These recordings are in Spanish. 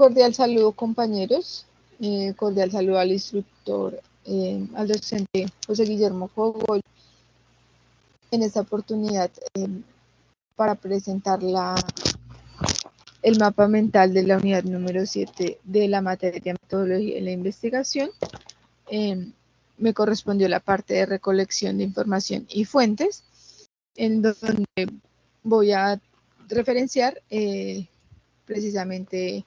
Cordial saludo, compañeros. Cordial saludo al instructor, al docente José Guillermo Fogol. En esta oportunidad, para presentar el mapa mental de la unidad número 7 de la materia de metodología y la investigación, me correspondió la parte de recolección de información y fuentes, en donde voy a referenciar precisamente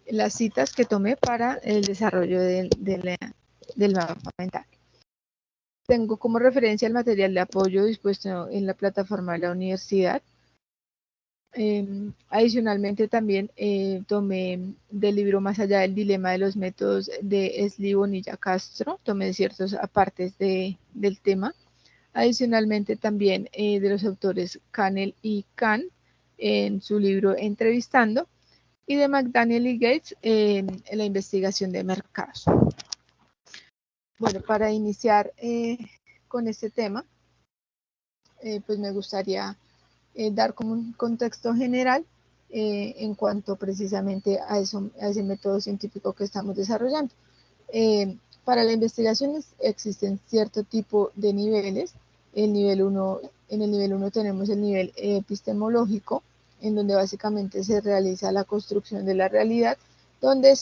las citas que tomé para el desarrollo del mapa mental. Tengo como referencia el material de apoyo dispuesto en la plataforma de la universidad. Adicionalmente también tomé del libro Más allá del dilema de los métodos de Esli Bonilla Castro, tomé ciertos apartes del tema. Adicionalmente también de los autores Cannell y Kahn en su libro Entrevistando, y de McDaniel y Gates en la investigación de mercados. Bueno, para iniciar con este tema, pues me gustaría dar como un contexto general en cuanto precisamente a ese método científico que estamos desarrollando. Para la investigación existen cierto tipo de niveles. En el nivel 1 tenemos el nivel epistemológico, en donde básicamente se realiza la construcción de la realidad, donde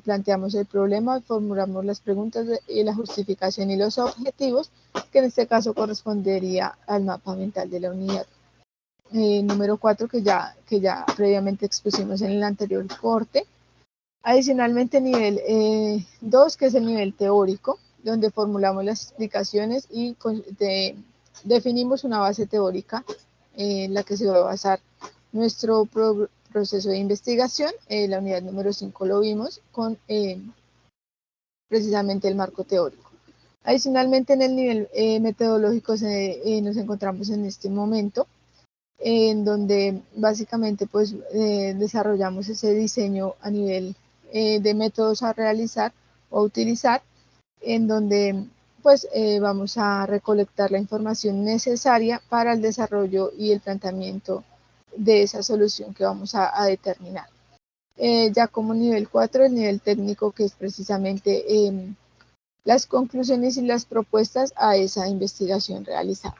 planteamos el problema, formulamos las preguntas y la justificación y los objetivos, que en este caso correspondería al mapa mental de la unidad. Número 4, que ya previamente expusimos en el anterior corte. Adicionalmente, nivel 2, que es el nivel teórico, donde formulamos las explicaciones y definimos una base teórica en la que se va a basar nuestro proceso de investigación. La unidad número 5 lo vimos con precisamente el marco teórico. Adicionalmente, en el nivel metodológico nos encontramos en este momento, en donde básicamente pues desarrollamos ese diseño a nivel de métodos a realizar o utilizar, en donde pues vamos a recolectar la información necesaria para el desarrollo y el planteamiento de esa solución que vamos a determinar. Ya como nivel 4, el nivel técnico, que es precisamente las conclusiones y las propuestas a esa investigación realizada.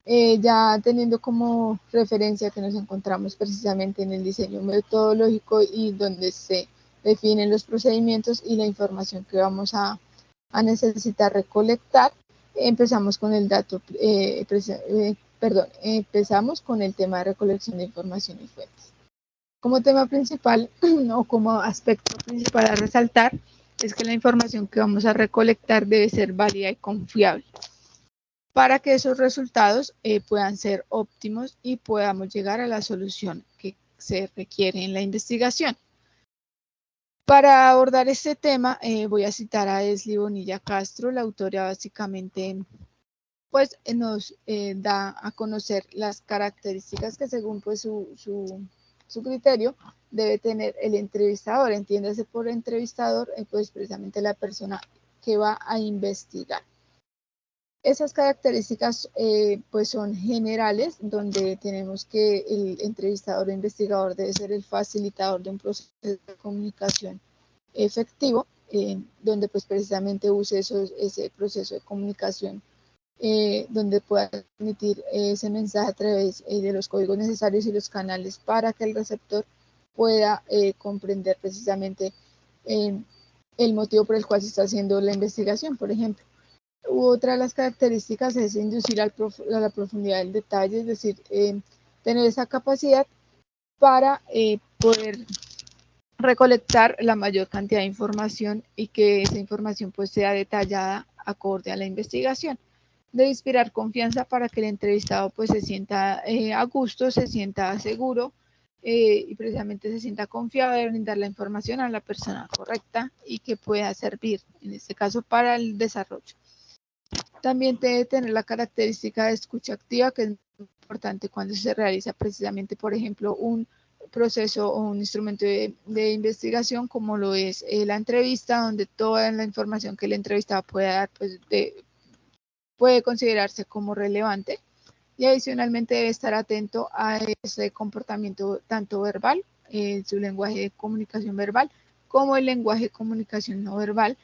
Ya teniendo como referencia que nos encontramos precisamente en el diseño metodológico y donde se definen los procedimientos y la información que vamos a necesitar recolectar, empezamos con el empezamos con el tema de recolección de información y fuentes. Como tema principal o como aspecto principal a resaltar es que la información que vamos a recolectar debe ser válida y confiable, para que esos resultados puedan ser óptimos y podamos llegar a la solución que se requiere en la investigación. Para abordar este tema, voy a citar a Esli Bonilla Castro. La autora básicamente pues, nos da a conocer las características que según pues, su criterio debe tener el entrevistador. Entiéndase por entrevistador, pues precisamente la persona que va a investigar. Esas características pues son generales, donde tenemos que el entrevistador o investigador debe ser el facilitador de un proceso de comunicación efectivo, donde pues precisamente use ese proceso de comunicación, donde pueda transmitir ese mensaje a través de los códigos necesarios y los canales para que el receptor pueda comprender precisamente el motivo por el cual se está haciendo la investigación, por ejemplo. Otra de las características es inducir a la profundidad del detalle, es decir, tener esa capacidad para poder recolectar la mayor cantidad de información y que esa información pues sea detallada acorde a la investigación. Debe inspirar confianza para que el entrevistado pues se sienta a gusto, se sienta seguro y precisamente se sienta confiado de brindar la información a la persona correcta y que pueda servir, en este caso, para el desarrollo. También debe tener la característica de escucha activa, que es muy importante cuando se realiza precisamente, por ejemplo, un proceso o un instrumento de investigación, como lo es la entrevista, donde toda la información que el entrevistado pueda dar pues, puede considerarse como relevante. Y adicionalmente debe estar atento a ese comportamiento tanto verbal su lenguaje de comunicación verbal, como el lenguaje de comunicación no verbal,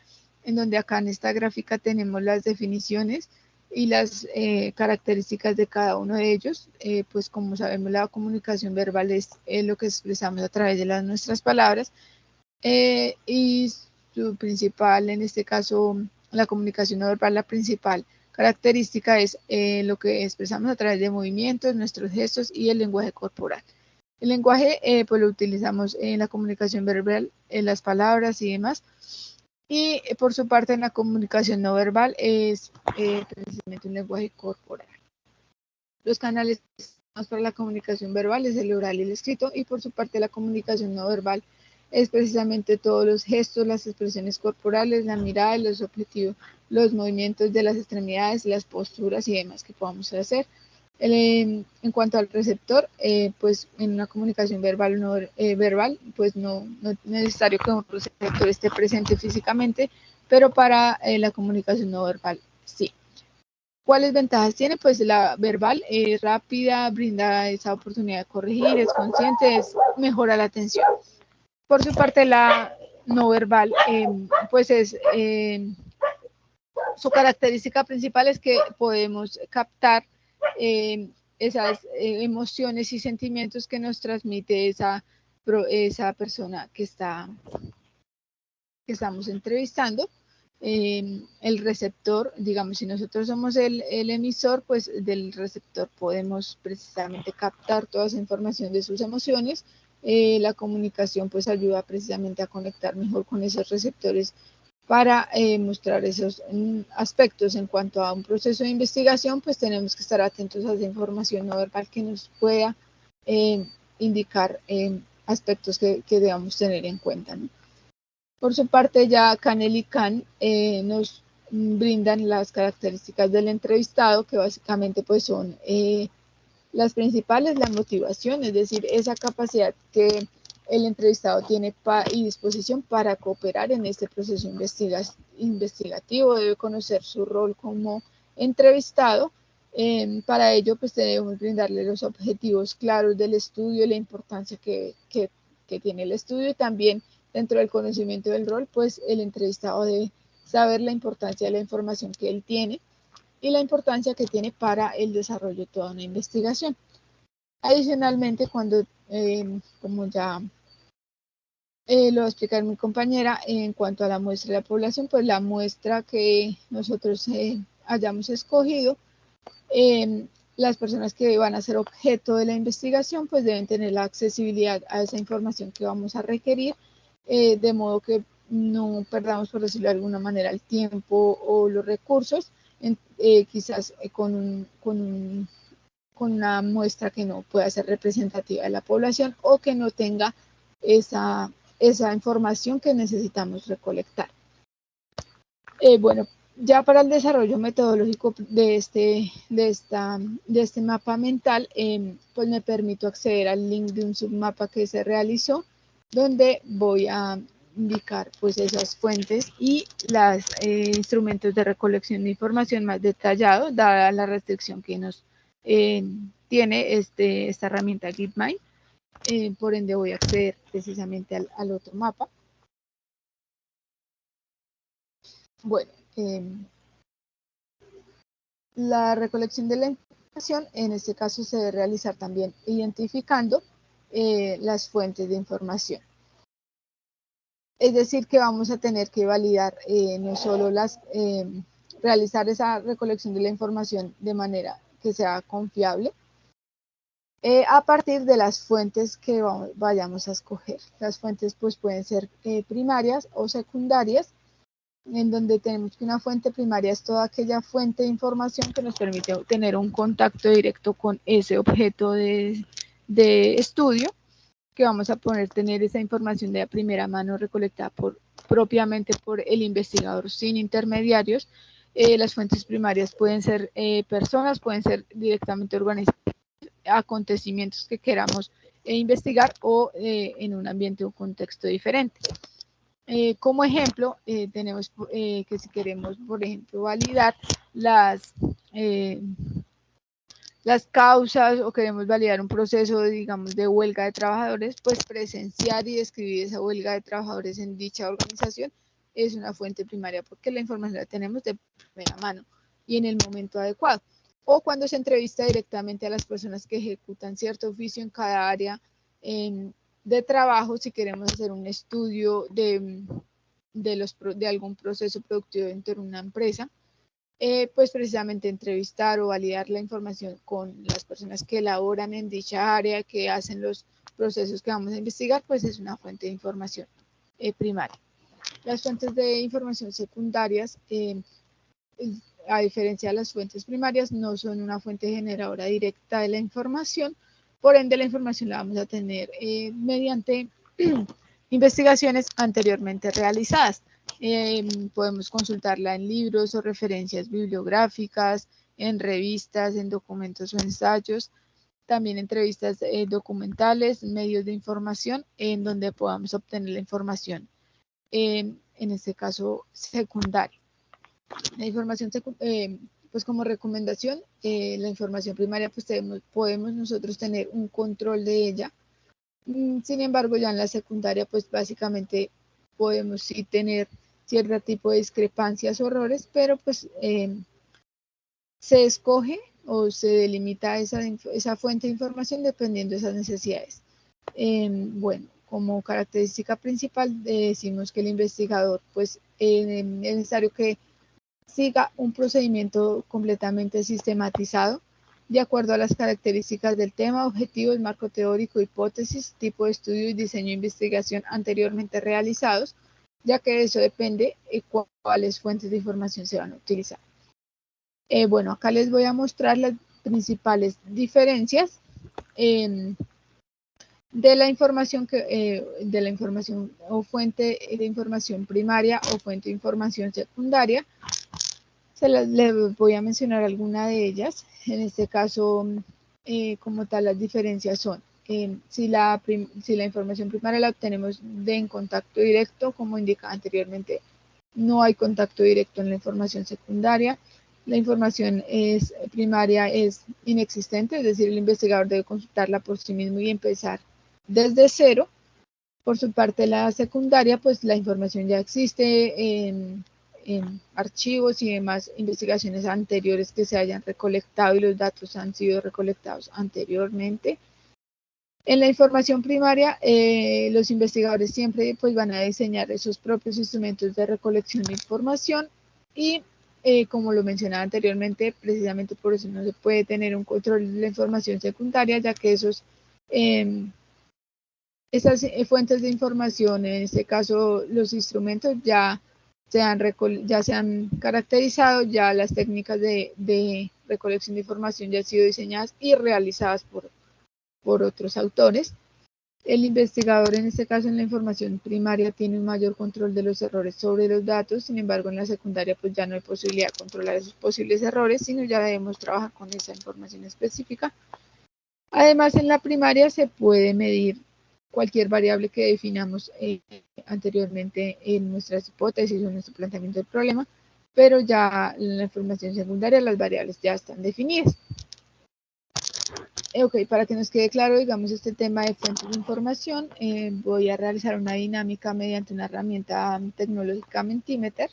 en donde acá en esta gráfica tenemos las definiciones y las características de cada uno de ellos. Pues como sabemos, la comunicación verbal es lo que expresamos a través de nuestras palabras, y su principal, en este caso, la comunicación no verbal, la principal característica es lo que expresamos a través de movimientos, nuestros gestos y el lenguaje corporal. El lenguaje pues lo utilizamos en la comunicación verbal, en las palabras y demás. Y por su parte, en la comunicación no verbal es precisamente un lenguaje corporal. Los canales para la comunicación verbal es el oral y el escrito, y por su parte la comunicación no verbal es precisamente todos los gestos, las expresiones corporales, la mirada, los objetivos, los movimientos de las extremidades, las posturas y demás que podamos hacer. En cuanto al receptor, pues en una comunicación verbal, pues no es necesario que un receptor esté presente físicamente, pero para la comunicación no verbal sí. ¿Cuáles ventajas tiene? Pues la verbal es rápida, brinda esa oportunidad de corregir, es consciente, mejora la atención. Por su parte, la no verbal, pues es su característica principal es que podemos captar esas emociones y sentimientos que nos transmite esa persona que estamos entrevistando. El receptor, digamos, si nosotros somos el emisor, pues del receptor podemos precisamente captar toda esa información de sus emociones. La comunicación pues ayuda precisamente a conectar mejor con esos receptores para mostrar esos aspectos. En cuanto a un proceso de investigación, pues tenemos que estar atentos a esa información no verbal que nos pueda indicar aspectos que debamos tener en cuenta, ¿no? Por su parte, ya Canel y Kahn nos brindan las características del entrevistado, que básicamente pues son las principales, la motivación, es decir, esa capacidad que el entrevistado tiene y disposición para cooperar en este proceso investigativo, debe conocer su rol como entrevistado. Para ello, pues debemos brindarle los objetivos claros del estudio, la importancia que tiene el estudio, y también dentro del conocimiento del rol, pues el entrevistado debe saber la importancia de la información que él tiene y la importancia que tiene para el desarrollo de toda una investigación. Adicionalmente, cuando, como ya lo va a explicar mi compañera, en cuanto a la muestra de la población, pues la muestra que nosotros hayamos escogido, las personas que van a ser objeto de la investigación, pues deben tener la accesibilidad a esa información que vamos a requerir, de modo que no perdamos, por decirlo de alguna manera, el tiempo o los recursos, quizás con una muestra que no pueda ser representativa de la población o que no tenga esa información que necesitamos recolectar. Bueno, ya para el desarrollo metodológico de este mapa mental, pues me permito acceder al link de un submapa que se realizó, donde voy a indicar pues esas fuentes y los instrumentos de recolección de información más detallados, dada la restricción que nos tiene esta herramienta GitMind. Por ende voy a acceder precisamente al otro mapa. Bueno, la recolección de la información, en este caso se debe realizar también identificando las fuentes de información. Es decir, que vamos a tener que validar no solo realizar esa recolección de la información de manera que sea confiable, a partir de las fuentes que vayamos a escoger. Las fuentes pues pueden ser primarias o secundarias, en donde tenemos que una fuente primaria es toda aquella fuente de información que nos permite tener un contacto directo con ese objeto de estudio, que vamos a poder tener esa información de primera mano recolectada propiamente por el investigador sin intermediarios. Las fuentes primarias pueden ser personas, pueden ser directamente organizaciones, acontecimientos que queramos investigar o en un ambiente o contexto diferente. Como ejemplo, tenemos que si queremos, por ejemplo, validar las causas o queremos validar un proceso, digamos, de huelga de trabajadores, pues presenciar y describir esa huelga de trabajadores en dicha organización es una fuente primaria porque la información la tenemos de primera mano y en el momento adecuado. O cuando se entrevista directamente a las personas que ejecutan cierto oficio en cada área de trabajo, si queremos hacer un estudio de algún proceso productivo dentro de una empresa, pues precisamente entrevistar o validar la información con las personas que elaboran en dicha área, que hacen los procesos que vamos a investigar, pues es una fuente de información primaria. Las fuentes de información secundarias, a diferencia de las fuentes primarias, no son una fuente generadora directa de la información, por ende la información la vamos a tener mediante investigaciones anteriormente realizadas. Podemos consultarla en libros o referencias bibliográficas, en revistas, en documentos o ensayos, también entrevistas documentales, medios de información, en donde podamos obtener la información, en este caso secundaria. La información pues como recomendación, la información primaria, pues podemos nosotros tener un control de ella. Sin embargo, ya en la secundaria, pues básicamente podemos sí tener cierto tipo de discrepancias o errores, pero pues se escoge o se delimita esa fuente de información dependiendo de esas necesidades. Bueno, como característica principal decimos que el investigador pues es necesario que siga un procedimiento completamente sistematizado de acuerdo a las características del tema, objetivos, marco teórico, hipótesis, tipo de estudio y diseño de investigación anteriormente realizados, ya que eso depende de cuáles fuentes de información se van a utilizar. Bueno, acá les voy a mostrar las principales diferencias de la información o fuente de información primaria o fuente de información secundaria. Les voy a mencionar alguna de ellas. En este caso, como tal, las diferencias son, si la información primaria la obtenemos en contacto directo, como indicaba anteriormente, no hay contacto directo en la información secundaria. La información primaria es inexistente, es decir, el investigador debe consultarla por sí mismo y empezar desde cero. Por su parte, la secundaria, pues la información ya existe en archivos y demás investigaciones anteriores que se hayan recolectado y los datos han sido recolectados anteriormente. En la información primaria, los investigadores siempre pues, van a diseñar esos propios instrumentos de recolección de información y como lo mencionaba anteriormente, precisamente por eso no se puede tener un control de la información secundaria, ya que esas fuentes de información, en este caso los instrumentos, ya se han caracterizado, ya las técnicas de recolección de información ya han sido diseñadas y realizadas por otros autores. El investigador, en este caso en la información primaria, tiene un mayor control de los errores sobre los datos, sin embargo en la secundaria pues ya no hay posibilidad de controlar esos posibles errores, sino ya debemos trabajar con esa información específica. Además, en la primaria se puede medir cualquier variable que definamos anteriormente en nuestras hipótesis o en nuestro planteamiento del problema, pero ya en la información secundaria las variables ya están definidas. Ok, para que nos quede claro, digamos, este tema de fuentes de información, voy a realizar una dinámica mediante una herramienta tecnológica Mentimeter,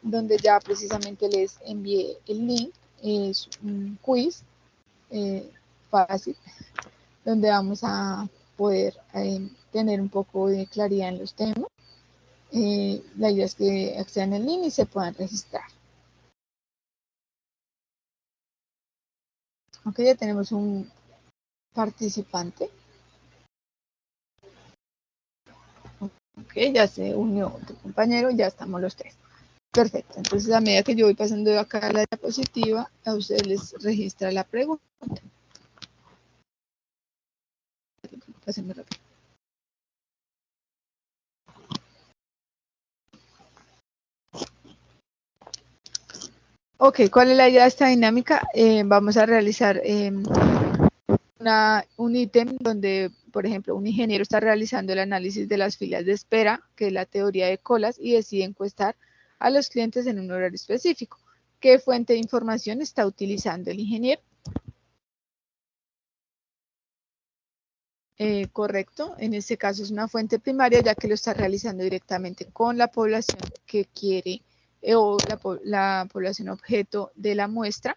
donde ya precisamente les envié el link, es un quiz fácil, donde vamos a poder tener un poco de claridad en los temas. La idea es que accedan al link y se puedan registrar. Ok, ya tenemos un participante. Ok, ya se unió tu compañero, ya estamos los tres. Perfecto, entonces a medida que yo voy pasando acá la diapositiva, a ustedes les registra la pregunta. Pásenme rápido. Ok, ¿cuál es la idea de esta dinámica? Vamos a realizar un ítem donde, por ejemplo, un ingeniero está realizando el análisis de las filas de espera, que es la teoría de colas, y decide encuestar a los clientes en un horario específico. ¿Qué fuente de información está utilizando el ingeniero? Correcto, en este caso es una fuente primaria ya que lo está realizando directamente con la población que quiere o la población objeto de la muestra,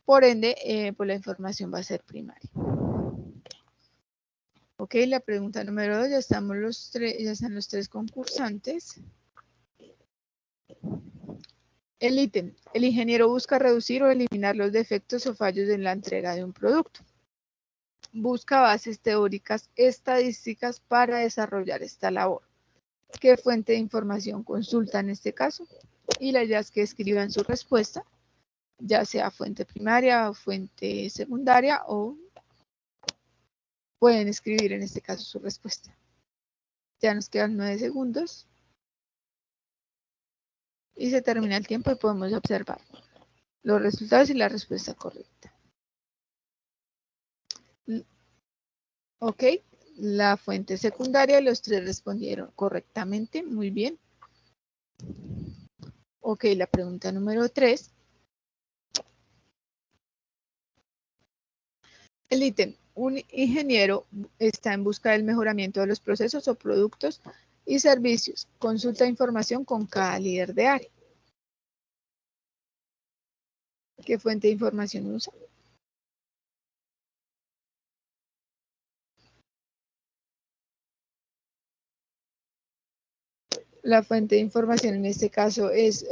por ende pues la información va a ser primaria. Ok, la pregunta número 2, ya están los tres concursantes. El ítem, el ingeniero busca reducir o eliminar los defectos o fallos en la entrega de un producto. Busca bases teóricas estadísticas para desarrollar esta labor. ¿Qué fuente de información consulta en este caso? Y la idea es que escriban su respuesta, ya sea fuente primaria o fuente secundaria, o pueden escribir en este caso su respuesta. Ya nos quedan 9 segundos. Y se termina el tiempo y podemos observar los resultados y la respuesta correcta. Ok, la fuente secundaria, los tres respondieron correctamente, muy bien. Ok, la pregunta número 3. El ítem, un ingeniero está en busca del mejoramiento de los procesos o productos y servicios. Consulta información con cada líder de área. ¿Qué fuente de información usa? La fuente de información en este caso es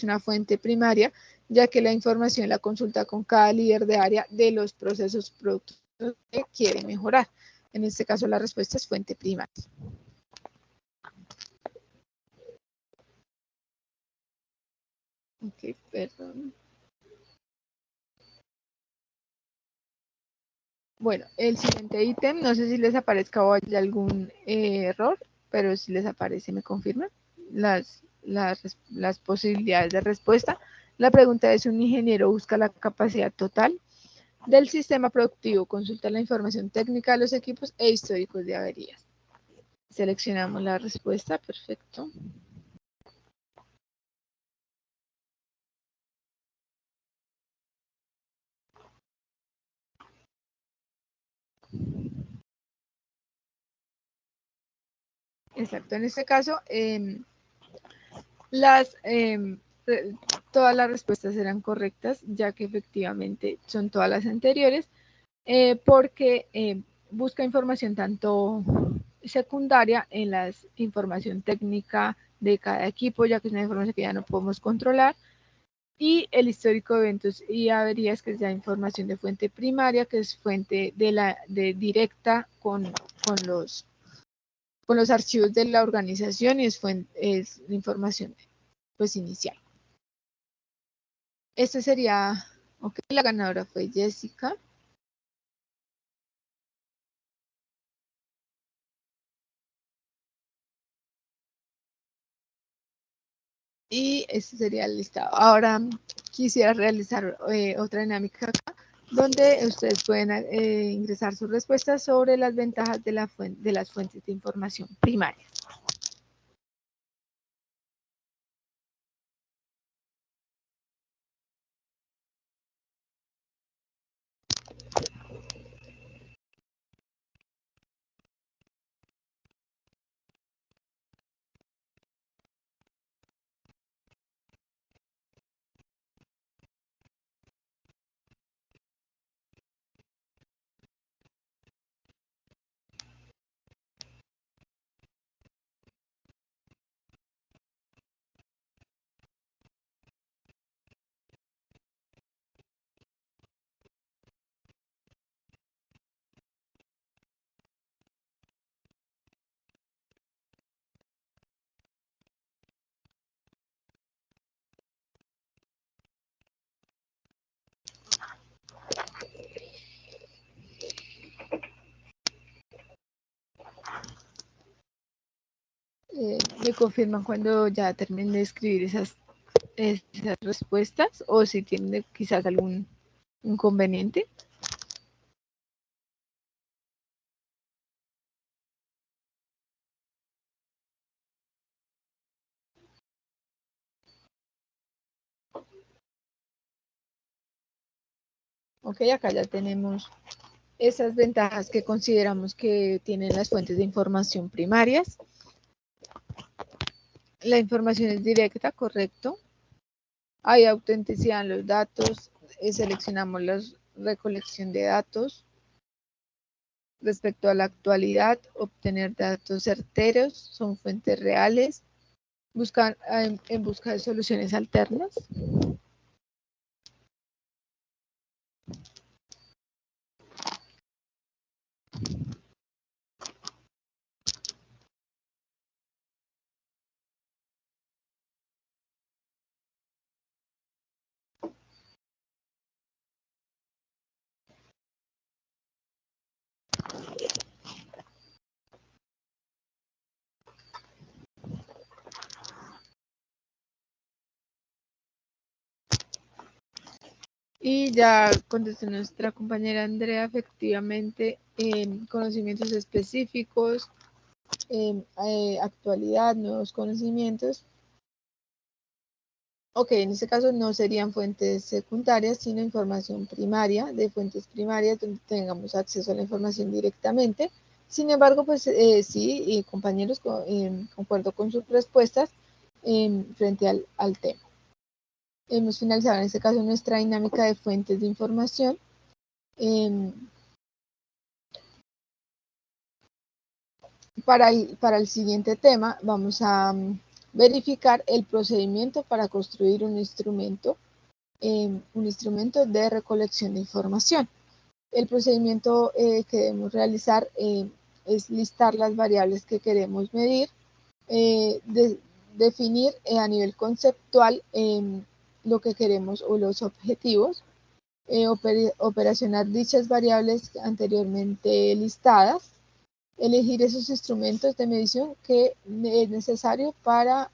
una fuente primaria, ya que la información la consulta con cada líder de área de los procesos productos que quiere mejorar. En este caso la respuesta es fuente primaria. Ok, perdón. Bueno, el siguiente ítem, no sé si les aparezca o hay algún error, pero si les aparece, me confirman las posibilidades de respuesta. La pregunta es, ¿un ingeniero busca la capacidad total del sistema productivo? Consulta la información técnica de los equipos e históricos de averías. Seleccionamos la respuesta, perfecto. Exacto, en este caso, las, todas las respuestas eran correctas, ya que efectivamente son todas las anteriores, porque busca información tanto secundaria en la información técnica de cada equipo, ya que es una información que ya no podemos controlar, y el histórico de eventos y averías, que es la información de fuente primaria, que es fuente de directa con los archivos de la organización, y es la información pues inicial. Este sería, ok, la ganadora fue Jessica. Y este sería el listado. Ahora quisiera realizar otra dinámica acá, donde ustedes pueden ingresar sus respuestas sobre las ventajas de las fuentes de información primarias. Me confirman cuando ya terminen de escribir esas respuestas, o si tienen quizás algún inconveniente. Ok, acá ya tenemos esas ventajas que consideramos que tienen las fuentes de información primarias. La información es directa, correcto. Hay autenticidad en los datos, seleccionamos la recolección de datos. Respecto a la actualidad, obtener datos certeros, son fuentes reales, buscar en busca de soluciones alternas. Y ya contestó nuestra compañera Andrea, efectivamente, conocimientos específicos, actualidad, nuevos conocimientos. Ok, en este caso no serían fuentes secundarias, sino información primaria, de fuentes primarias donde tengamos acceso a la información directamente. Sin embargo, pues sí, compañeros, concuerdo con sus respuestas frente al tema. Hemos finalizado en este caso nuestra dinámica de fuentes de información. Para el siguiente tema vamos a verificar el procedimiento para construir un instrumento de recolección de información. El procedimiento que debemos realizar es listar las variables que queremos medir, definir a nivel conceptual lo que queremos o los objetivos, operacionar dichas variables anteriormente listadas, elegir esos instrumentos de medición que es necesario para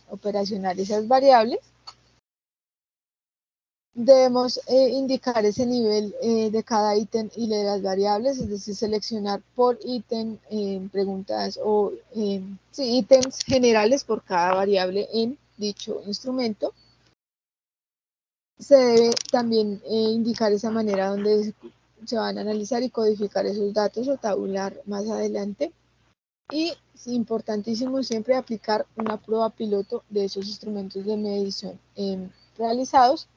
operacionar esas variables. Debemos indicar ese nivel de cada ítem y de las variables, es decir, seleccionar por ítem preguntas o sí, ítems generales por cada variable en dicho instrumento. Se debe también indicar esa manera donde se van a analizar y codificar esos datos o tabular más adelante. Y es importantísimo siempre aplicar una prueba piloto de esos instrumentos de medición realizados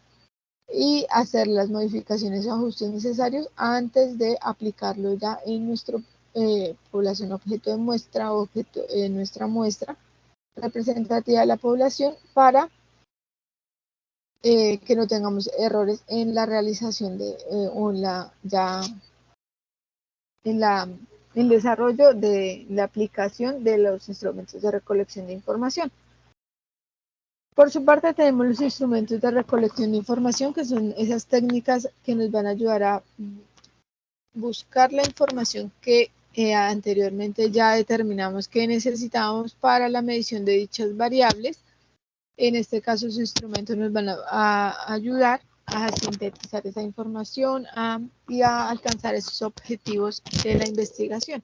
y hacer las modificaciones o ajustes necesarios antes de aplicarlo ya en nuestra población objeto de muestra o nuestra muestra representativa de la población para que no tengamos errores en la realización de o en la ya en el desarrollo de la aplicación de los instrumentos de recolección de información. Por su parte, tenemos los instrumentos de recolección de información, que son esas técnicas que nos van a ayudar a buscar la información que anteriormente ya determinamos que necesitábamos para la medición de dichas variables. En este caso, los instrumentos nos van a ayudar a sintetizar esa información y a alcanzar esos objetivos de la investigación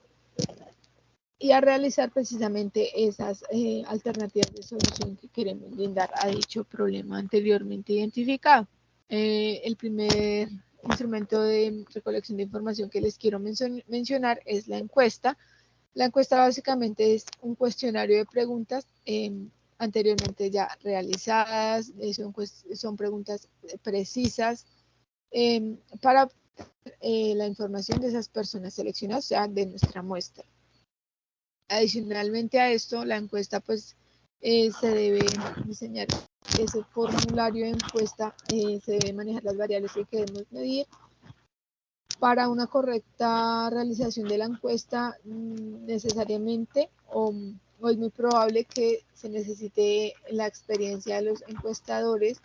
y a realizar precisamente esas alternativas de solución que queremos brindar a dicho problema anteriormente identificado. El primer instrumento de recolección de información que les quiero mencionar es la encuesta. La encuesta básicamente es un cuestionario de preguntas anteriormente ya realizadas, son preguntas precisas para la información de esas personas seleccionadas, o sea, de nuestra muestra. Adicionalmente a esto, la encuesta pues se debe diseñar ese formulario de encuesta, se debe manejar las variables que queremos medir. Para una correcta realización de la encuesta, necesariamente o es muy probable que se necesite la experiencia de los encuestadores,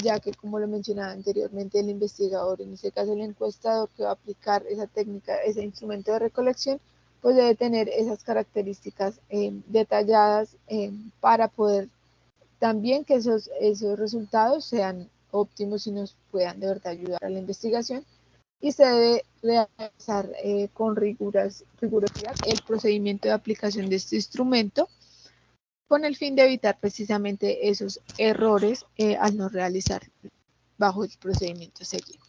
ya que como lo mencionaba anteriormente el investigador, en este caso el encuestador que va a aplicar esa técnica, ese instrumento de recolección, pues debe tener esas características detalladas para poder también que esos resultados sean óptimos y nos puedan de verdad ayudar a la investigación. Y se debe realizar con rigurosidad el procedimiento de aplicación de este instrumento con el fin de evitar precisamente esos errores al no realizar bajo el procedimiento seguido.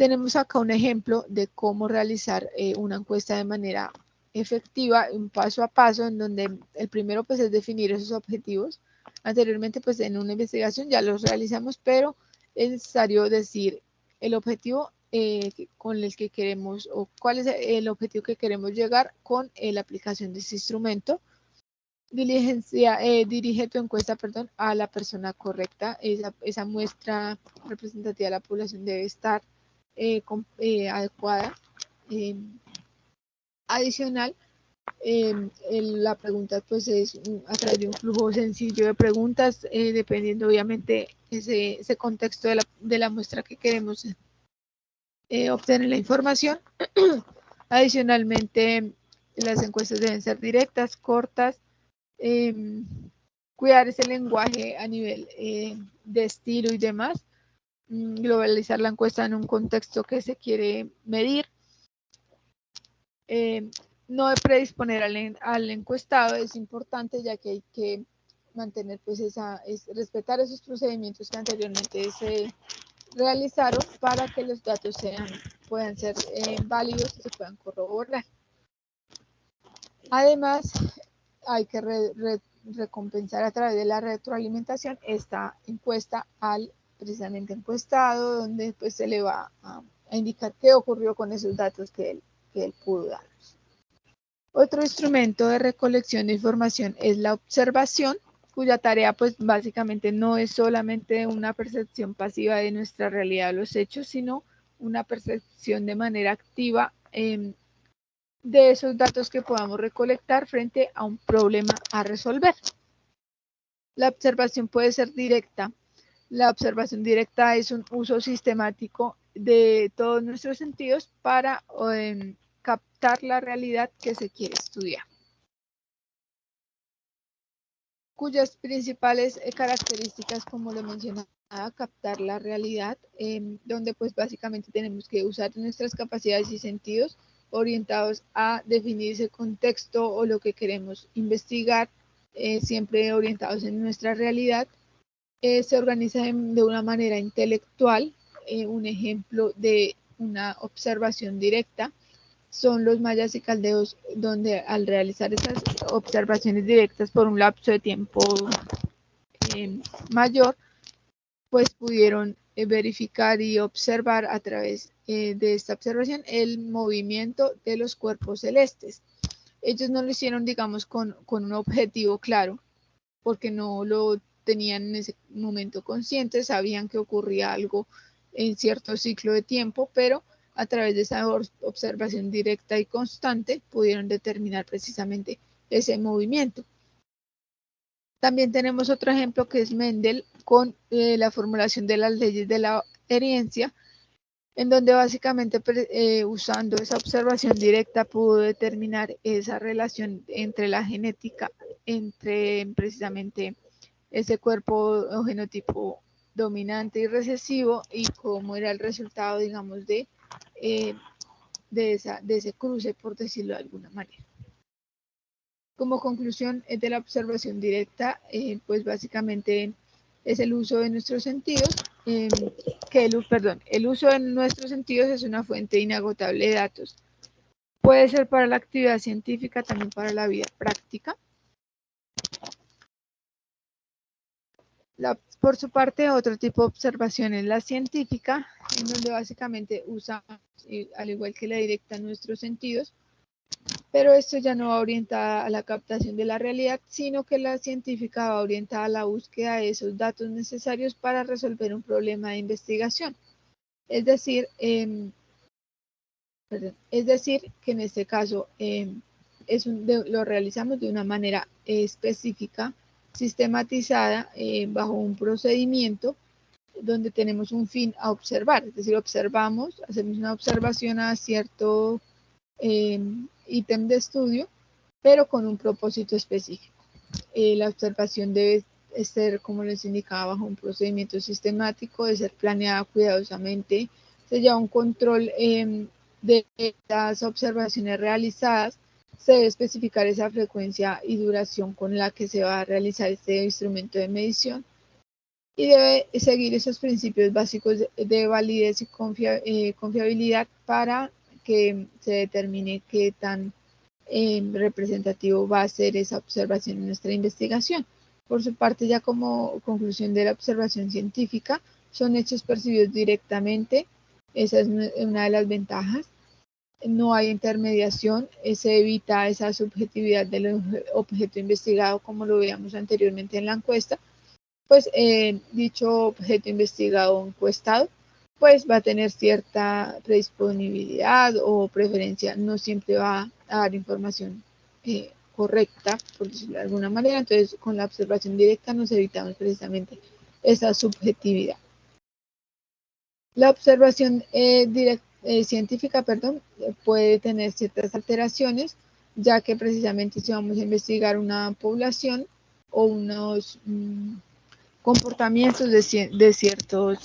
Tenemos acá un ejemplo de cómo realizar una encuesta de manera efectiva, un paso a paso, en donde el primero pues es definir esos objetivos. Anteriormente pues en una investigación ya los realizamos, pero es necesario decir el objetivo con el que queremos, o cuál es el objetivo que queremos llegar con la aplicación de este instrumento. Dirige tu encuesta, a la persona correcta. Esa muestra representativa de la población debe estar adecuada. Adicional, la pregunta pues es a través de un flujo sencillo de preguntas, dependiendo obviamente ese contexto de la muestra que queremos obtener la información. Adicionalmente, las encuestas deben ser directas, cortas, cuidar ese lenguaje a nivel de estilo y demás, globalizar la encuesta en un contexto que se quiere medir, no predisponer al encuestado es importante, ya que hay que mantener pues respetar esos procedimientos que anteriormente se realizaron para que los datos puedan ser válidos y se puedan corroborar. Además, hay que recompensar a través de la retroalimentación esta encuesta al precisamente encuestado, donde pues se le va a indicar qué ocurrió con esos datos que él pudo dar. Otro instrumento de recolección de información es la observación, cuya tarea pues básicamente no es solamente una percepción pasiva de nuestra realidad o los hechos, sino una percepción de manera activa de esos datos que podamos recolectar frente a un problema a resolver. La observación puede ser directa. La observación directa es un uso sistemático de todos nuestros sentidos para captar la realidad que se quiere estudiar, cuyas principales características, como lo mencionaba, captar la realidad, donde pues básicamente tenemos que usar nuestras capacidades y sentidos orientados a definir ese contexto o lo que queremos investigar, siempre orientados en nuestra realidad. Se organiza de una manera intelectual. Un ejemplo de una observación directa son los mayas y caldeos, donde al realizar esas observaciones directas por un lapso de tiempo mayor, pues pudieron verificar y observar a través de esta observación el movimiento de los cuerpos celestes. Ellos no lo hicieron, digamos, con un objetivo claro, porque no lo tenían en ese momento consciente, sabían que ocurría algo en cierto ciclo de tiempo, pero a través de esa observación directa y constante pudieron determinar precisamente ese movimiento. También tenemos otro ejemplo que es Mendel con la formulación de las leyes de la herencia, en donde básicamente usando esa observación directa pudo determinar esa relación entre la genética, entre precisamente ese cuerpo o genotipo dominante y recesivo, y cómo era el resultado, digamos, de ese cruce, por decirlo de alguna manera. Como conclusión de la observación directa, pues básicamente es el uso de nuestros sentidos, el uso de nuestros sentidos es una fuente inagotable de datos. Puede ser para la actividad científica, también para la vida práctica. Por su parte, otro tipo de observación es la científica, en donde básicamente usa, al igual que la directa, nuestros sentidos, pero esto ya no va orientada a la captación de la realidad, sino que la científica va orientada a la búsqueda de esos datos necesarios para resolver un problema de investigación. Es decir, que en este caso lo realizamos de una manera específica, sistematizada, bajo un procedimiento donde tenemos un fin a observar, es decir, hacemos una observación a cierto ítem de estudio, pero con un propósito específico. La observación debe ser, como les indicaba, bajo un procedimiento sistemático, de ser planeada cuidadosamente, se lleva un control de las observaciones realizadas, se debe especificar esa frecuencia y duración con la que se va a realizar este instrumento de medición, y debe seguir esos principios básicos de validez y confiabilidad para que se determine qué tan representativo va a ser esa observación en nuestra investigación. Por su parte, ya como conclusión de la observación científica, son hechos percibidos directamente, esa es una de las ventajas. No hay intermediación, se evita esa subjetividad del objeto investigado, como lo veíamos anteriormente en la encuesta. Pues dicho objeto investigado o encuestado, pues va a tener cierta predisponibilidad o preferencia, no siempre va a dar información correcta, por decirlo de alguna manera. Entonces, con la observación directa nos evitamos precisamente esa subjetividad. La observación científica, puede tener ciertas alteraciones, ya que precisamente si vamos a investigar una población o unos comportamientos de ciertos,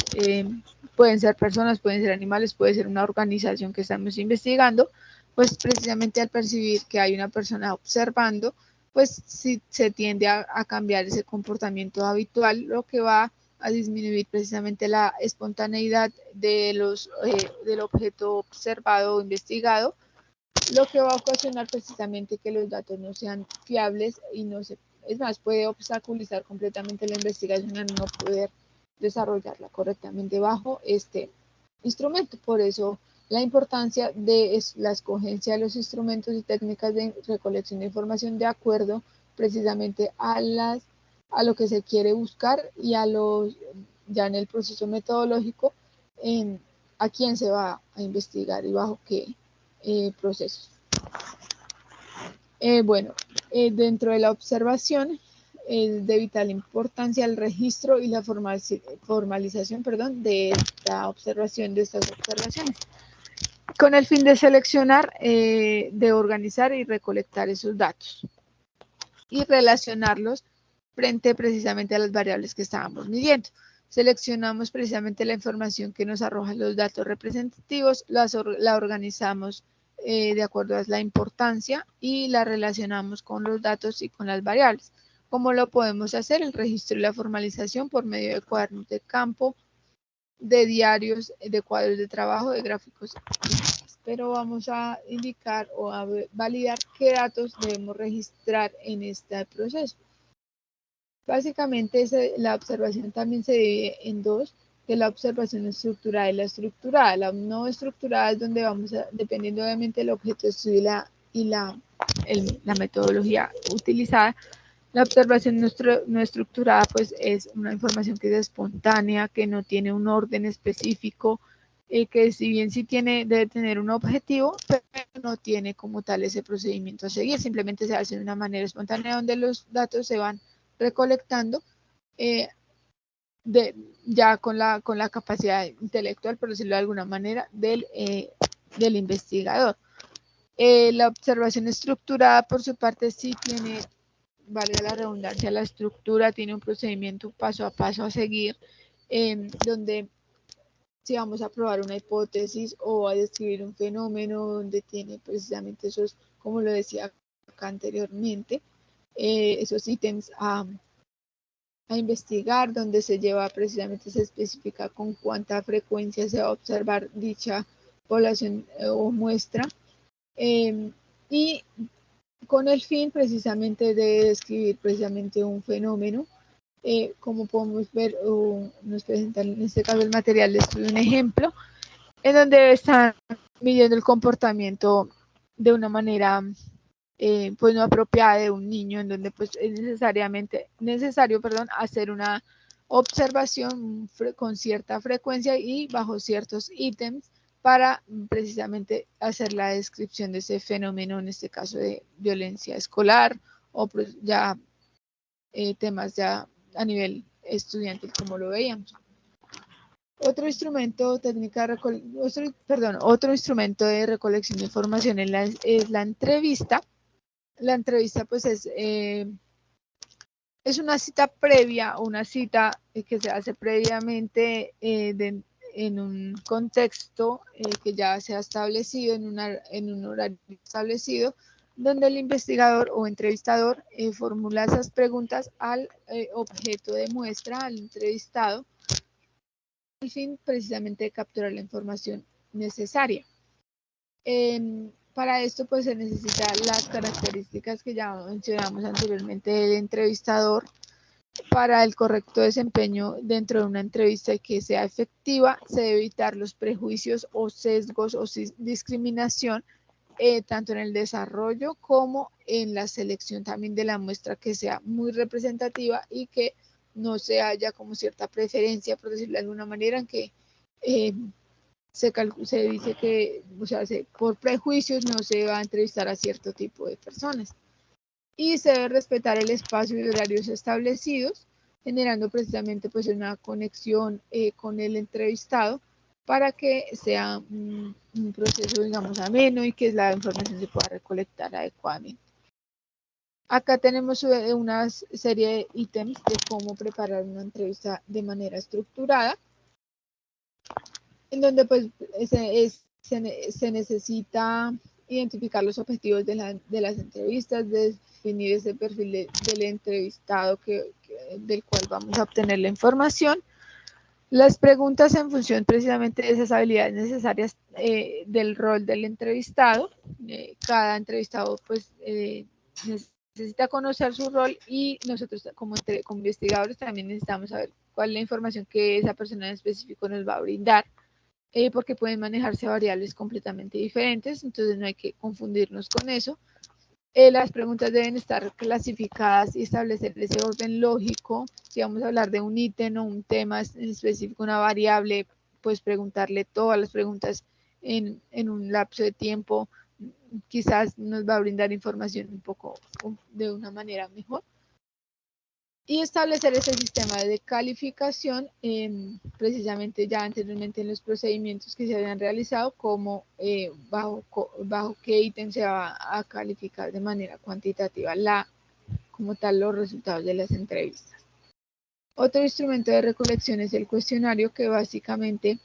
pueden ser personas, pueden ser animales, puede ser una organización que estamos investigando, pues precisamente al percibir que hay una persona observando, pues si se tiende a cambiar ese comportamiento habitual, lo que va a disminuir precisamente la espontaneidad del objeto observado o investigado, lo que va a ocasionar precisamente que los datos no sean fiables y no se, es más, puede obstaculizar completamente la investigación al no poder desarrollarla correctamente bajo este instrumento. Por eso la importancia de la escogencia de los instrumentos y técnicas de recolección de información de acuerdo precisamente a lo que se quiere buscar y ya en el proceso metodológico a quién se va a investigar y bajo qué procesos. Dentro de la observación es de vital importancia el registro y la formalización de esta observación, de estas observaciones, con el fin de seleccionar, de organizar y recolectar esos datos y relacionarlos frente precisamente a las variables que estábamos midiendo. Seleccionamos precisamente la información que nos arroja los datos representativos, la organizamos de acuerdo a la importancia y la relacionamos con los datos y con las variables. ¿Cómo lo podemos hacer? El registro y la formalización por medio de cuadernos de campo, de diarios, de cuadros de trabajo, de gráficos. Pero vamos a indicar o a validar qué datos debemos registrar en este proceso. Básicamente la observación también se divide en dos, que es la observación estructurada y la estructurada. La no estructurada es donde vamos a, dependiendo obviamente del objeto de estudio y la metodología utilizada. La observación no estructurada pues es una información que es espontánea, que no tiene un orden específico, que si bien sí debe tener un objetivo, pero no tiene como tal ese procedimiento a seguir, simplemente se hace de una manera espontánea donde los datos se van recolectando ya con la capacidad intelectual, por decirlo de alguna manera, del investigador. La observación estructurada, por su parte, sí tiene, valga la redundancia, la estructura, tiene un procedimiento paso a paso a seguir, donde si vamos a probar una hipótesis o a describir un fenómeno donde tiene precisamente esos, como lo decía acá anteriormente, esos ítems a investigar, donde se lleva precisamente, se especifica con cuánta frecuencia se va a observar dicha población o muestra, y con el fin precisamente de describir precisamente un fenómeno. Como podemos ver, nos presentan en este caso el material de estudio un ejemplo en donde están midiendo el comportamiento de una manera pues no apropiada de un niño, en donde pues es necesario hacer una observación con cierta frecuencia y bajo ciertos ítems para precisamente hacer la descripción de ese fenómeno, en este caso de violencia escolar o pues ya temas ya a nivel estudiantil, como lo veíamos. Otro instrumento de recolección de información es la entrevista. La entrevista pues es una cita previa, una cita que se hace previamente en un contexto que ya se ha establecido, en un horario establecido, donde el investigador o entrevistador formula esas preguntas al objeto de muestra, al entrevistado, al fin precisamente de capturar la información necesaria. Para esto pues se necesitan las características que ya mencionamos anteriormente del entrevistador para el correcto desempeño dentro de una entrevista y que sea efectiva. Se debe evitar los prejuicios o sesgos o discriminación tanto en el desarrollo como en la selección también de la muestra, que sea muy representativa y que no se haya como cierta preferencia, por decirlo de alguna manera, en que se dice que, o sea, por prejuicios no se va a entrevistar a cierto tipo de personas. Y se debe respetar el espacio y horarios establecidos, generando precisamente pues una conexión con el entrevistado para que sea un proceso, digamos, ameno y que la información se pueda recolectar adecuadamente. Acá tenemos una serie de ítems de cómo preparar una entrevista de manera estructurada, en donde pues se necesita identificar los objetivos de las entrevistas, definir ese perfil del entrevistado del cual vamos a obtener la información, las preguntas en función precisamente de esas habilidades necesarias del rol del entrevistado. Cada entrevistado pues necesita conocer su rol y nosotros como investigadores también necesitamos saber cuál es la información que esa persona en específico nos va a brindar. Porque pueden manejarse variables completamente diferentes, entonces no hay que confundirnos con eso. Las preguntas deben estar clasificadas y establecer ese orden lógico. Si vamos a hablar de un ítem o un tema en específico, una variable, pues preguntarle todas las preguntas en un lapso de tiempo, quizás nos va a brindar información un poco de una manera mejor. Y establecer ese sistema de calificación precisamente ya anteriormente en los procedimientos que se habían realizado, como bajo qué ítem se va a calificar de manera cuantitativa como tal los resultados de las entrevistas. Otro instrumento de recolección es el cuestionario, que básicamente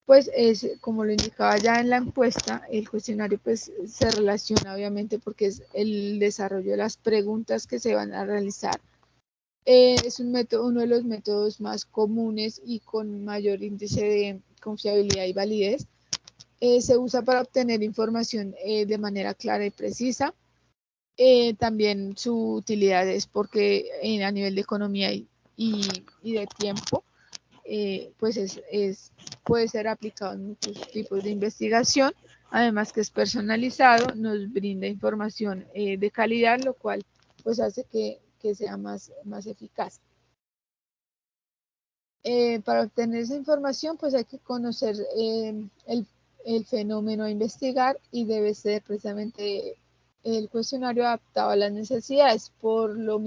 pues es como lo indicaba ya en la encuesta. El cuestionario pues se relaciona obviamente porque es el desarrollo de las preguntas que se van a realizar. Es uno de los métodos más comunes y con mayor índice de confiabilidad y validez. Se usa para obtener información de manera clara y precisa. También su utilidad es porque a nivel de economía y de tiempo, pues puede ser aplicado en muchos tipos de investigación. Además que es personalizado, nos brinda información de calidad, lo cual pues hace que sea más eficaz. Para obtener esa información, pues hay que conocer el fenómeno a investigar y debe ser precisamente el cuestionario adaptado a las necesidades. Por lo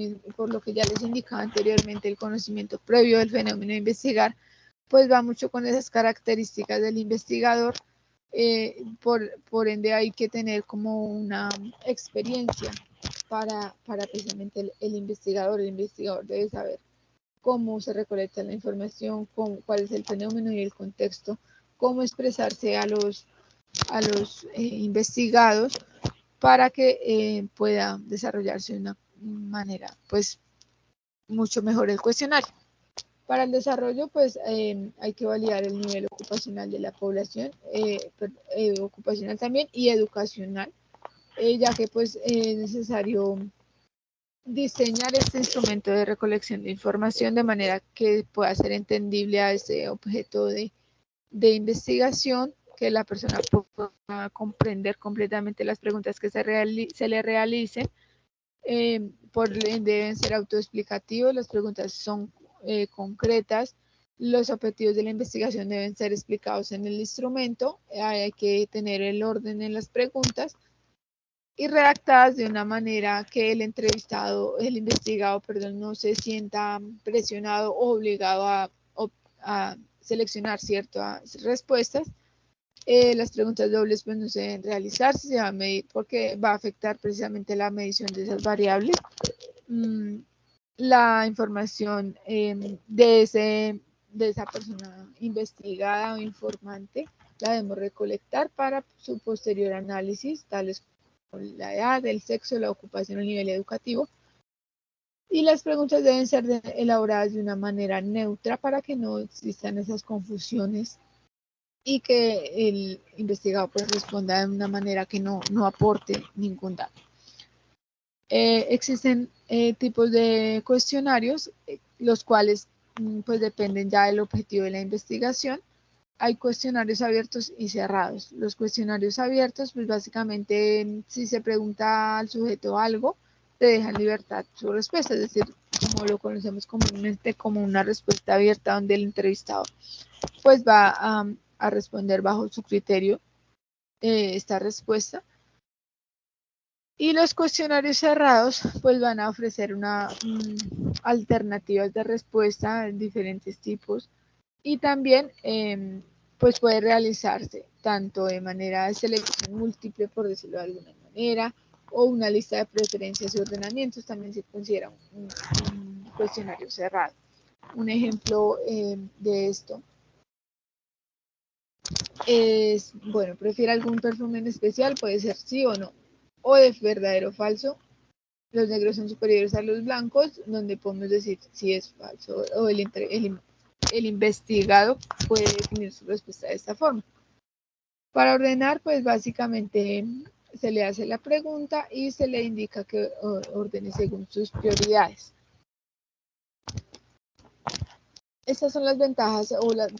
que ya les indicaba anteriormente, el conocimiento previo del fenómeno a investigar, pues va mucho con esas características del investigador. Por ende hay que tener como una experiencia para precisamente el investigador. El investigador debe saber cómo se recolecta la información, cuál es el fenómeno y el contexto, cómo expresarse a los investigados para que pueda desarrollarse de una manera pues mucho mejor el cuestionario. Para el desarrollo pues hay que validar el nivel ocupacional de la población, ocupacional también y educacional, ya que pues es necesario diseñar este instrumento de recolección de información de manera que pueda ser entendible a ese objeto de investigación, que la persona pueda comprender completamente las preguntas que se le realicen. Por ende deben ser autoexplicativos, las preguntas son concretas, los objetivos de la investigación deben ser explicados en el instrumento, hay que tener el orden en las preguntas y redactadas de una manera que el investigado, no se sienta presionado o obligado a seleccionar ciertas respuestas. Las preguntas dobles pues no se deben realizar, se va a medir porque va a afectar precisamente la medición de esas variables. La información de esa persona investigada o informante la debemos recolectar para su posterior análisis, tales la edad, el sexo, la ocupación, el nivel educativo. Y las preguntas deben ser elaboradas de una manera neutra para que no existan esas confusiones y que el investigado pues responda de una manera que no aporte ningún dato. Existen tipos de cuestionarios, los cuales pues dependen ya del objetivo de la investigación. Hay cuestionarios abiertos y cerrados. Los cuestionarios abiertos, pues básicamente si se pregunta al sujeto algo, te dejan libertad su respuesta, es decir, como lo conocemos comúnmente como una respuesta abierta, donde el entrevistado pues va a responder bajo su criterio esta respuesta. Y los cuestionarios cerrados pues van a ofrecer alternativas de respuesta en diferentes tipos y también pues puede realizarse tanto de manera de selección múltiple, por decirlo de alguna manera, o una lista de preferencias y ordenamientos, también se considera un cuestionario cerrado. Un ejemplo de esto es, bueno, ¿prefiere algún perfume en especial? Puede ser sí o no, o de verdadero o falso. Los negros son superiores a los blancos, donde podemos decir si es falso, o el investigado puede definir su respuesta de esta forma. Para ordenar, pues básicamente se le hace la pregunta y se le indica que ordene según sus prioridades. Estas son las ventajas o las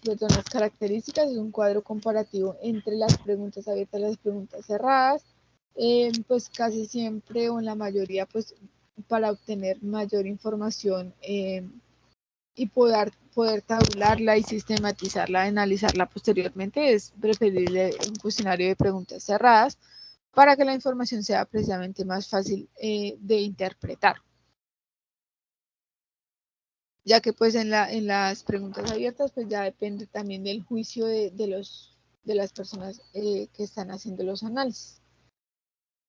características de un cuadro comparativo entre las preguntas abiertas y las preguntas cerradas. Pues casi siempre o en la mayoría, pues para obtener mayor información y poder tabularla y sistematizarla, analizarla posteriormente, es preferible un cuestionario de preguntas cerradas para que la información sea precisamente más fácil de interpretar. Ya que pues en las preguntas abiertas pues ya depende también del juicio de las personas que están haciendo los análisis.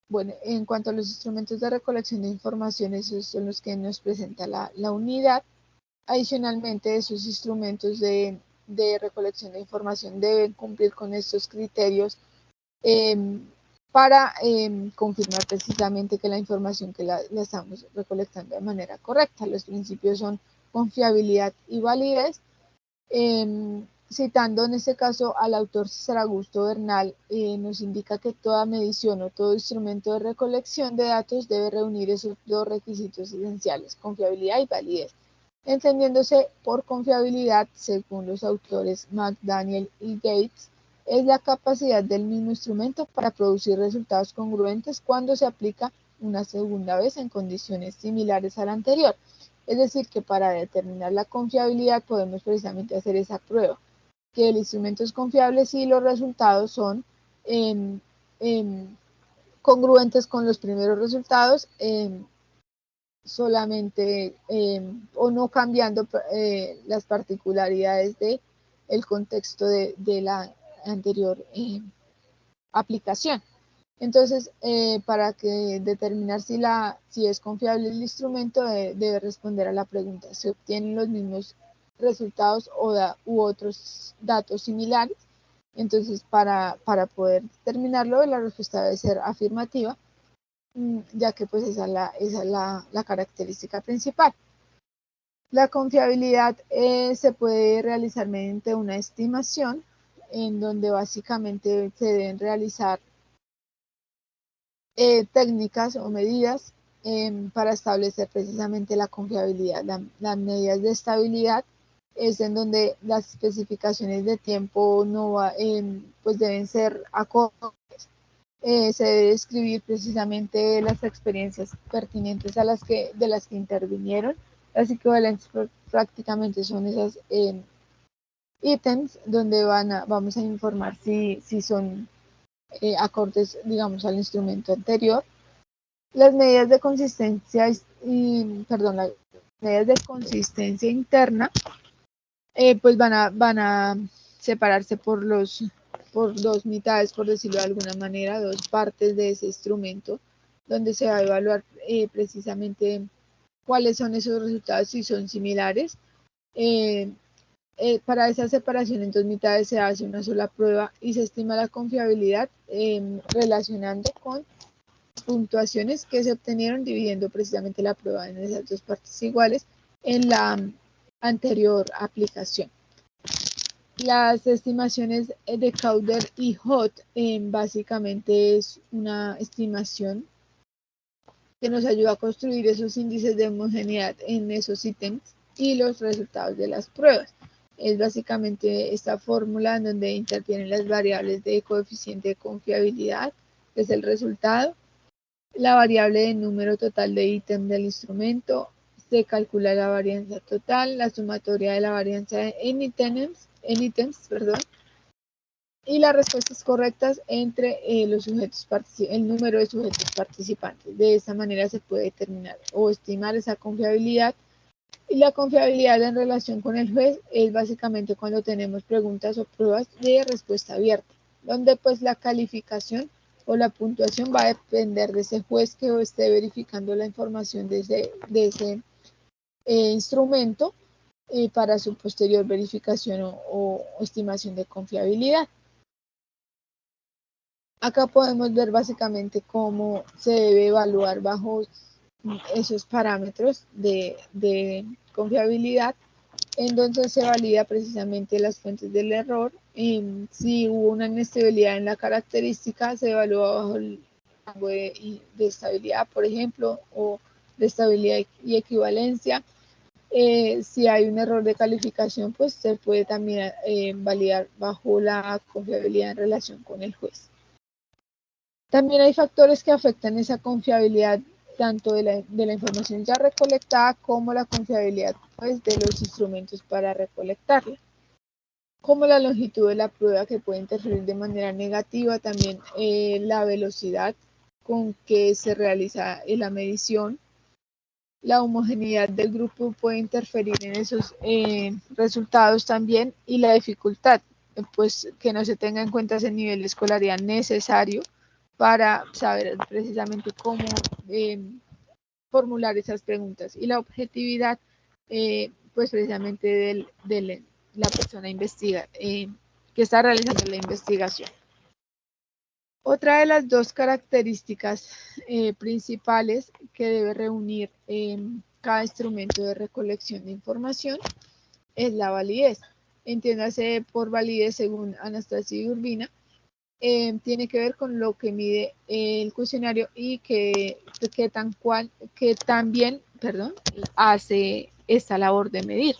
Bueno, en cuanto a los instrumentos de recolección de información, esos son los que nos presenta la unidad. Adicionalmente, esos instrumentos de recolección de información deben cumplir con estos criterios para confirmar precisamente que la información que la estamos recolectando de manera correcta. Los principios son confiabilidad y validez. Citando en este caso al autor César Augusto Bernal, nos indica que toda medición o todo instrumento de recolección de datos debe reunir esos dos requisitos esenciales, confiabilidad y validez, entendiéndose por confiabilidad, según los autores McDaniel y Gates, es la capacidad del mismo instrumento para producir resultados congruentes cuando se aplica una segunda vez en condiciones similares a la anterior. Es decir, que para determinar la confiabilidad podemos precisamente hacer esa prueba, que el instrumento es confiable si los resultados son congruentes con los primeros resultados, solamente o no cambiando las particularidades del contexto de la anterior aplicación. Entonces, para que determinar si es confiable el instrumento, debe responder a la pregunta: ¿se obtienen los mismos resultados u otros datos similares? Entonces, para poder determinarlo, la respuesta debe ser afirmativa, ya que pues esa es la característica principal. La confiabilidad se puede realizar mediante una estimación, en donde básicamente se deben realizar técnicas o medidas para establecer precisamente la confiabilidad. Las medidas de estabilidad es en donde las especificaciones de tiempo pues deben ser acordes. Se debe describir precisamente las experiencias pertinentes de las que intervinieron. Las equivalencias prácticamente son esas ítems donde vamos a informar si son acordes, digamos, al instrumento anterior. Las medidas de consistencia las medidas de consistencia interna pues van a separarse por dos mitades, por decirlo de alguna manera, dos partes de ese instrumento, donde se va a evaluar precisamente cuáles son esos resultados, si son similares. Para esa separación en dos mitades se hace una sola prueba y se estima la confiabilidad relacionando con puntuaciones que se obtenieron dividiendo precisamente la prueba en esas dos partes iguales en la anterior aplicación. Las estimaciones de Cauder y Hot básicamente es una estimación que nos ayuda a construir esos índices de homogeneidad en esos ítems y los resultados de las pruebas. Es básicamente esta fórmula en donde intervienen las variables de coeficiente de confiabilidad, que es el resultado, la variable de número total de ítem del instrumento, se calcula la varianza total, la sumatoria de la varianza en ítems, y las respuestas correctas entre los sujetos el número de sujetos participantes. De esta manera se puede determinar o estimar esa confiabilidad. Y la confiabilidad en relación con el juez es básicamente cuando tenemos preguntas o pruebas de respuesta abierta, donde pues la calificación o la puntuación va a depender de ese juez que esté verificando la información de ese instrumento para su posterior verificación o estimación de confiabilidad. Acá podemos ver básicamente cómo se debe evaluar bajo esos parámetros de confiabilidad, en donde se valida precisamente las fuentes del error. Si hubo una inestabilidad en la característica, se evalúa bajo el rango de estabilidad, por ejemplo, o de estabilidad y equivalencia. Si hay un error de calificación, pues se puede también validar bajo la confiabilidad en relación con el juez. También hay factores que afectan esa confiabilidad tanto de la información ya recolectada como la confiabilidad pues, de los instrumentos para recolectarla, como la longitud de la prueba que puede interferir de manera negativa, también la velocidad con que se realiza la medición, la homogeneidad del grupo puede interferir en esos resultados también, y la dificultad, pues que no se tenga en cuenta ese nivel de escolaridad necesario para saber precisamente cómo formular esas preguntas, y la objetividad pues precisamente de la persona que está realizando la investigación. Otra de las dos características principales que debe reunir cada instrumento de recolección de información es la validez. Entiéndase por validez, según Anastasia Urbina, tiene que ver con lo que mide el cuestionario y que también hace esta labor de medir.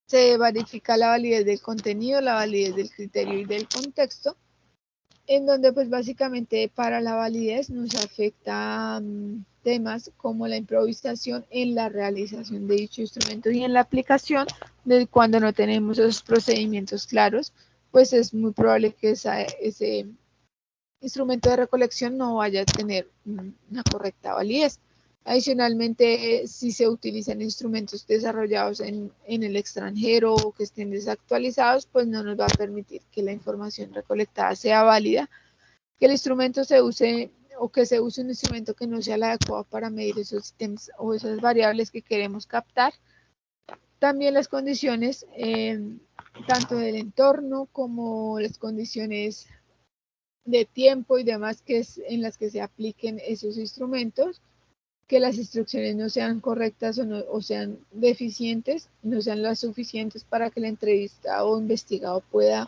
Se verifica la validez del contenido, la validez del criterio y del contexto, en donde pues básicamente para la validez nos afecta temas como la improvisación en la realización de dicho instrumento y en la aplicación, de cuando no tenemos esos procedimientos claros, pues es muy probable que ese instrumento de recolección no vaya a tener una correcta validez. Adicionalmente, si se utilizan instrumentos desarrollados en el extranjero o que estén desactualizados, pues no nos va a permitir que la información recolectada sea válida, que el instrumento se use o que se use un instrumento que no sea el adecuado para medir esos ítems o esas variables que queremos captar. También las condiciones, tanto del entorno como las condiciones de tiempo y demás en las que se apliquen esos instrumentos, que las instrucciones no sean correctas o sean deficientes, no sean las suficientes para que el entrevistado o investigado pueda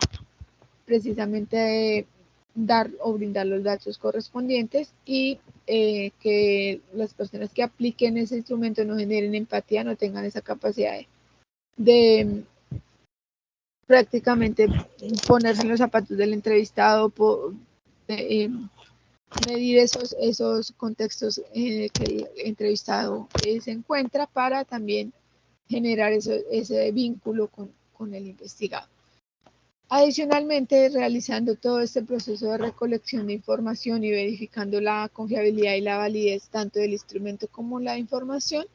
precisamente dar o brindar los datos correspondientes, y que las personas que apliquen ese instrumento no generen empatía, no tengan esa capacidad de prácticamente ponerse en los zapatos del entrevistado, medir esos contextos en el que el entrevistado se encuentra, para también generar ese vínculo con el investigado. Adicionalmente, realizando todo este proceso de recolección de información y verificando la confiabilidad y la validez tanto del instrumento como la información,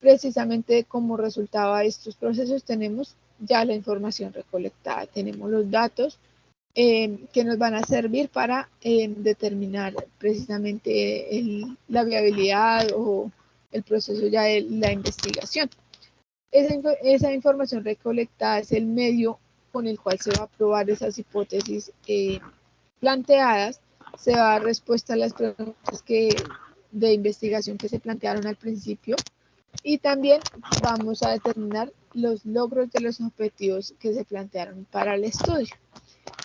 precisamente como resultado de estos procesos tenemos ya la información recolectada, tenemos los datos que nos van a servir para determinar precisamente la viabilidad o el proceso ya de la investigación. Esa información recolectada es el medio con el cual se va a probar esas hipótesis planteadas, se va a dar respuesta a las preguntas de investigación que se plantearon al principio, y también vamos a determinar los logros de los objetivos que se plantearon para el estudio.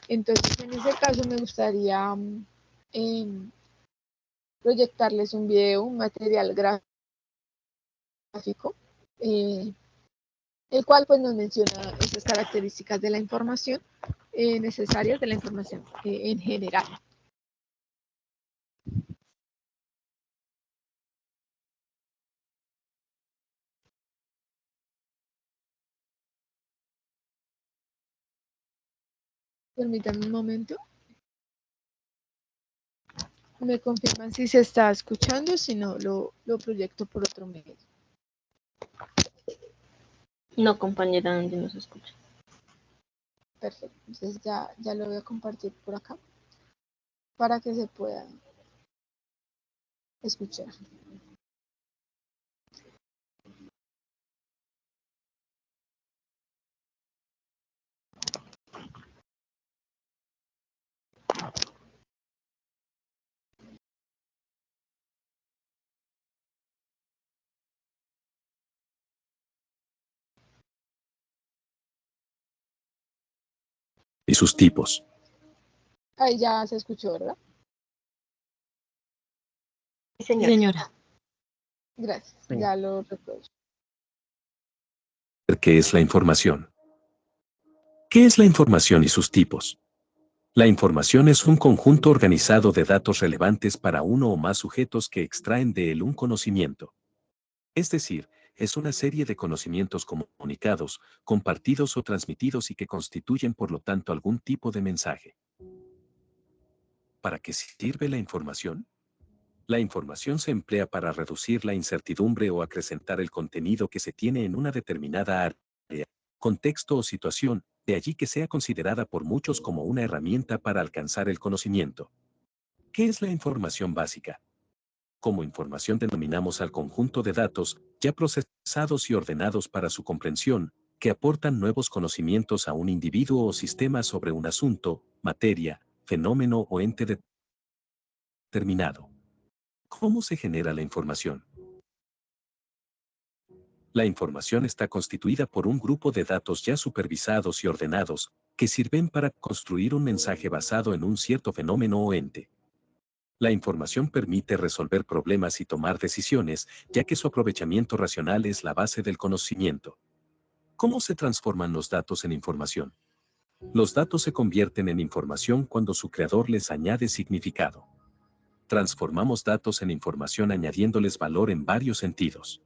Entonces, en ese caso me gustaría proyectarles un video, un material gráfico, el cual pues nos menciona esas características de la información necesarias de la información en general. Permítanme un momento. Me confirman si se está escuchando, si no lo proyecto por otro medio. No, compañera, Andy, no se escucha. Perfecto, entonces ya lo voy a compartir por acá para que se pueda escuchar. Y sus tipos. Ahí ya se escuchó, ¿verdad? Sí, señora. Gracias, Sí. ya lo reprodujo. ¿Qué es la información? ¿Qué es la información y sus tipos? La información es un conjunto organizado de datos relevantes para uno o más sujetos que extraen de él un conocimiento. Es decir, es una serie de conocimientos comunicados, compartidos o transmitidos y que constituyen por lo tanto algún tipo de mensaje. ¿Para qué sirve la información? La información se emplea para reducir la incertidumbre o acrecentar el contenido que se tiene en una determinada área, contexto o situación, de allí que sea considerada por muchos como una herramienta para alcanzar el conocimiento. ¿Qué es la información básica? Como información denominamos al conjunto de datos, ya procesados y ordenados para su comprensión, que aportan nuevos conocimientos a un individuo o sistema sobre un asunto, materia, fenómeno o ente determinado. ¿Cómo se genera la información? La información está constituida por un grupo de datos ya supervisados y ordenados, que sirven para construir un mensaje basado en un cierto fenómeno o ente. La información permite resolver problemas y tomar decisiones, ya que su aprovechamiento racional es la base del conocimiento. ¿Cómo se transforman los datos en información? Los datos se convierten en información cuando su creador les añade significado. Transformamos datos en información añadiéndoles valor en varios sentidos.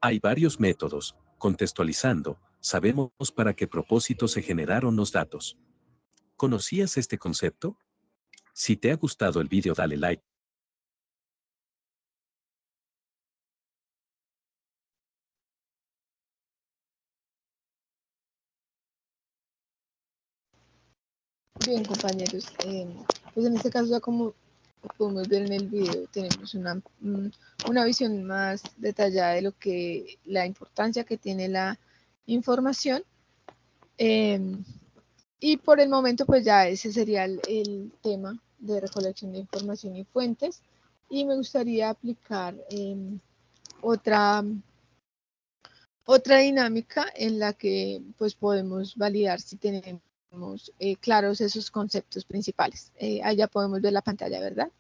Hay varios métodos. Contextualizando, sabemos para qué propósito se generaron los datos. ¿Conocías este concepto? Si te ha gustado el vídeo, dale like. Bien, compañeros, pues en este caso ya como podemos ver en el video, tenemos una visión más detallada de lo que la importancia que tiene la información. Y por el momento, pues ya ese sería el tema de recolección de información y fuentes. Y me gustaría aplicar otra dinámica en la que pues podemos validar si tenemos claros esos conceptos principales. Ahí ya podemos ver la pantalla, ¿verdad?